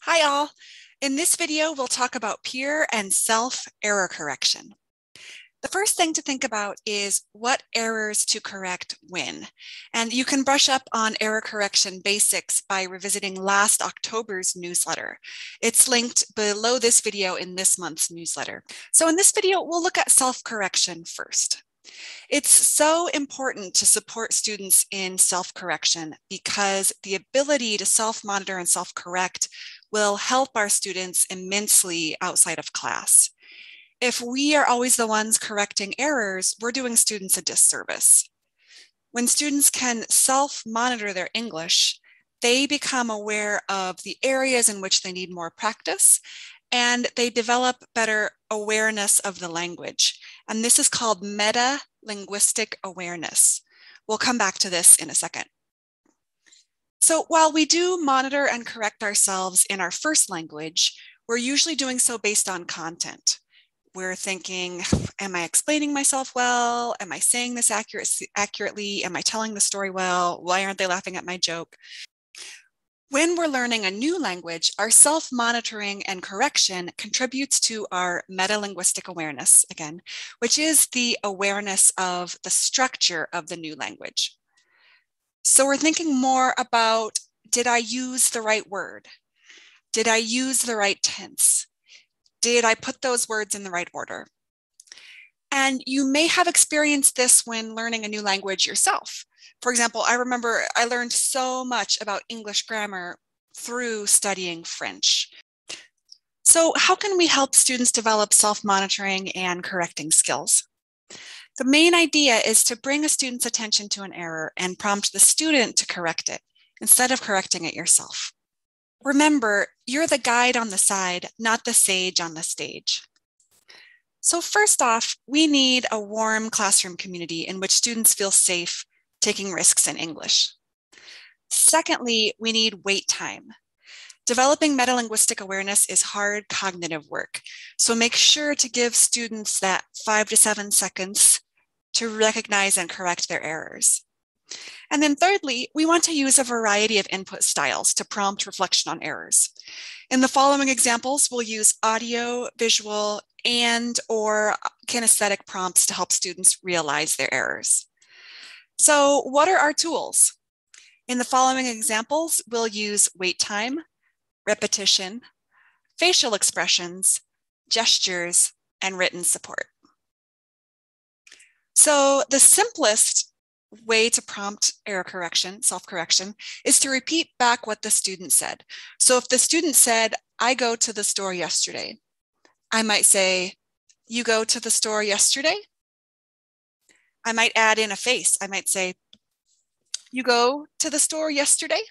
Hi all. In this video, we'll talk about peer and self error correction. The first thing to think about is what errors to correct when. And you can brush up on error correction basics by revisiting last October's newsletter. It's linked below this video in this month's newsletter. So in this video, we'll look at self-correction first. It's so important to support students in self-correction because the ability to self-monitor and self-correct will help our students immensely outside of class. If we are always the ones correcting errors, we're doing students a disservice. When students can self-monitor their English, they become aware of the areas in which they need more practice, and they develop better awareness of the language. And this is called Metalinguistic Awareness. We'll come back to this in a second. So while we do monitor and correct ourselves in our first language, we're usually doing so based on content. We're thinking, am I explaining myself well? Am I saying this accurately? Am I telling the story well? Why aren't they laughing at my joke? When we're learning a new language, our self-monitoring and correction contributes to our metalinguistic awareness, again, which is the awareness of the structure of the new language. So we're thinking more about, did I use the right word? Did I use the right tense? Did I put those words in the right order? And you may have experienced this when learning a new language yourself. For example, I remember I learned so much about English grammar through studying French. So how can we help students develop self-monitoring and correcting skills? The main idea is to bring a student's attention to an error and prompt the student to correct it instead of correcting it yourself. Remember, you're the guide on the side, not the sage on the stage. So first off, we need a warm classroom community in which students feel safe taking risks in English. Secondly, we need wait time. Developing metalinguistic awareness is hard cognitive work, so make sure to give students that 5 to 7 seconds to recognize and correct their errors. And then thirdly, we want to use a variety of input styles to prompt reflection on errors. In the following examples, we'll use audio, visual, and/or kinesthetic prompts to help students realize their errors. So what are our tools? In the following examples, we'll use wait time, repetition, facial expressions, gestures, and written support. So the simplest way to prompt error correction, self-correction, is to repeat back what the student said. So if the student said, I go to the store yesterday, I might say, you go to the store yesterday? I might add in a face. I might say, you go to the store yesterday?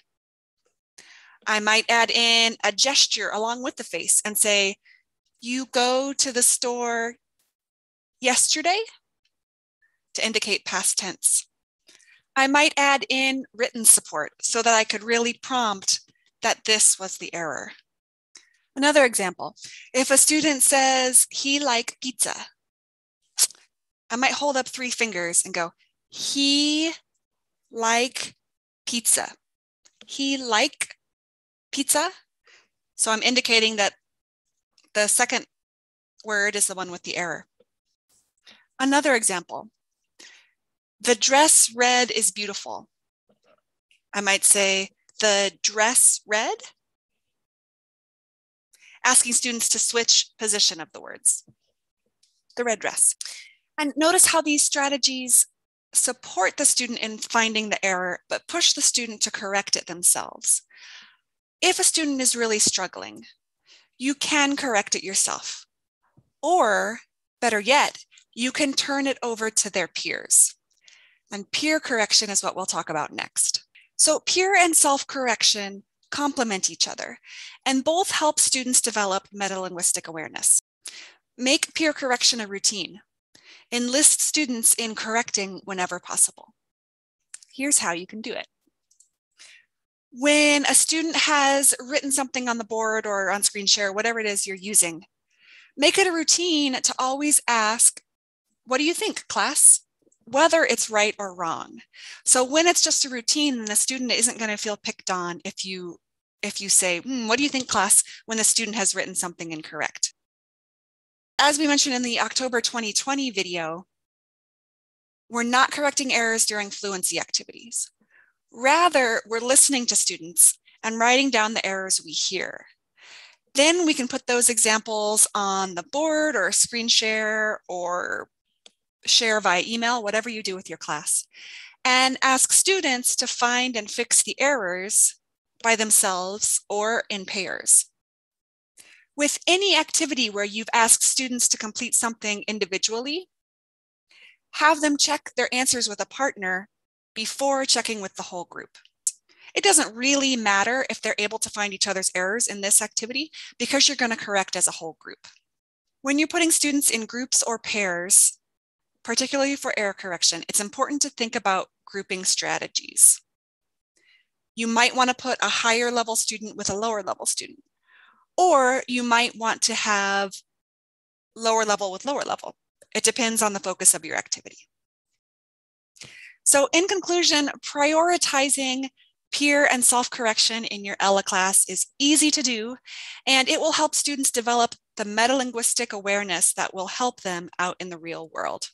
I might add in a gesture along with the face and say, you go to the store yesterday? To indicate past tense. I might add in written support so that I could really prompt that this was the error. Another example, if a student says he like pizza, I might hold up 3 fingers and go, he like pizza. He like pizza. So I'm indicating that the second word is the one with the error. Another example, the dress red is beautiful. I might say, the dress red, asking students to switch position of the words. The red dress. And notice how these strategies support the student in finding the error, but push the student to correct it themselves. If a student is really struggling, you can correct it yourself. Or, better yet, you can turn it over to their peers. And peer correction is what we'll talk about next. So peer and self-correction complement each other, and both help students develop metalinguistic awareness. Make peer correction a routine. Enlist students in correcting whenever possible. Here's how you can do it. When a student has written something on the board or on screen share, whatever it is you're using, make it a routine to always ask, what do you think, class? Whether it's right or wrong. So when it's just a routine, then the student isn't going to feel picked on if you if you say, what do you think, class, when the student has written something incorrect? As we mentioned in the October 2020 video, we're not correcting errors during fluency activities. Rather, we're listening to students and writing down the errors we hear. Then we can put those examples on the board or screen share or share via email, whatever you do with your class, and ask students to find and fix the errors by themselves or in pairs. With any activity where you've asked students to complete something individually, have them check their answers with a partner before checking with the whole group. It doesn't really matter if they're able to find each other's errors in this activity because you're going to correct as a whole group. When you're putting students in groups or pairs, particularly for error correction, it's important to think about grouping strategies. You might want to put a higher level student with a lower level student, or you might want to have lower level with lower level. It depends on the focus of your activity. So in conclusion, prioritizing peer and self-correction in your ELAA class is easy to do, and it will help students develop the metalinguistic awareness that will help them out in the real world.